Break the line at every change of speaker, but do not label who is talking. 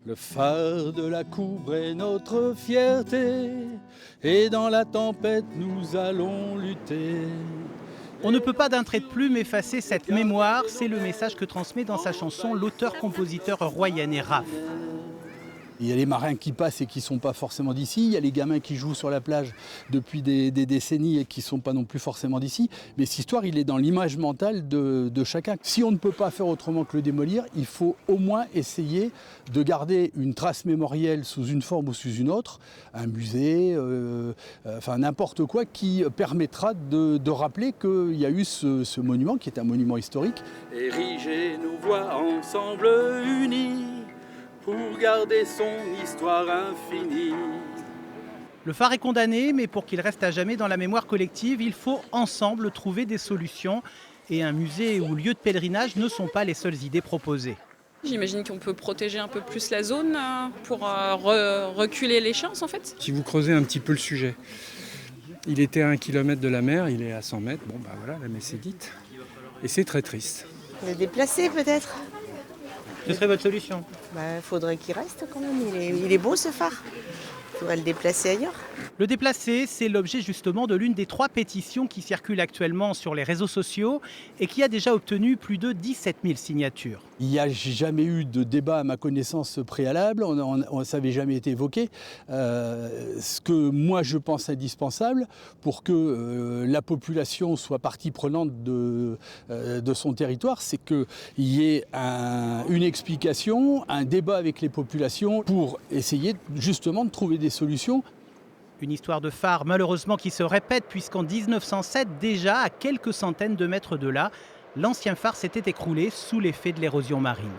Le phare de la Coubre est notre fierté, et dans la tempête nous allons lutter.
On ne peut pas d'un trait de plume effacer cette mémoire, c'est le message que transmet dans sa chanson l'auteur-compositeur royanais Raph.
Il y a les marins qui passent et qui ne sont pas forcément d'ici, il y a les gamins qui jouent sur la plage depuis des décennies et qui ne sont pas non plus forcément d'ici. Mais cette histoire, il est dans l'image mentale de chacun. Si on ne peut pas faire autrement que le démolir, il faut au moins essayer de garder une trace mémorielle sous une forme ou sous une autre, un musée, enfin n'importe quoi qui permettra de rappeler qu'il y a eu ce monument qui est un monument historique. Érigé nous voit ensemble unis, pour garder son histoire infinie.
Le phare est condamné, mais pour qu'il reste à jamais dans la mémoire collective, il faut ensemble trouver des solutions. Et un musée ou lieu de pèlerinage ne sont pas les seules idées proposées.
J'imagine qu'on peut protéger un peu plus la zone pour reculer l'échéance en fait.
Si vous creusez un petit peu le sujet, il était à 1 kilomètre de la mer, il est à 100 mètres, bon bah voilà, la messe est dite. Et c'est très triste.
Le déplacer peut-être.
Ce serait votre solution?
Faudrait qu'il reste quand même, il est beau ce phare. Il faudrait le déplacer ailleurs.
Le déplacer, c'est l'objet justement de l'une des 3 pétitions qui circulent actuellement sur les réseaux sociaux et qui a déjà obtenu plus de 17 000 signatures.
Il n'y a jamais eu de débat à ma connaissance préalable, ça n'avait jamais été évoqué. Ce que moi je pense indispensable pour que la population soit partie prenante de son territoire, c'est qu'il y ait une explication, un débat avec les populations pour essayer justement de trouver des solutions.
Une histoire de phare malheureusement qui se répète puisqu'en 1907, déjà à quelques centaines de mètres de là, l'ancien phare s'était écroulé sous l'effet de l'érosion marine.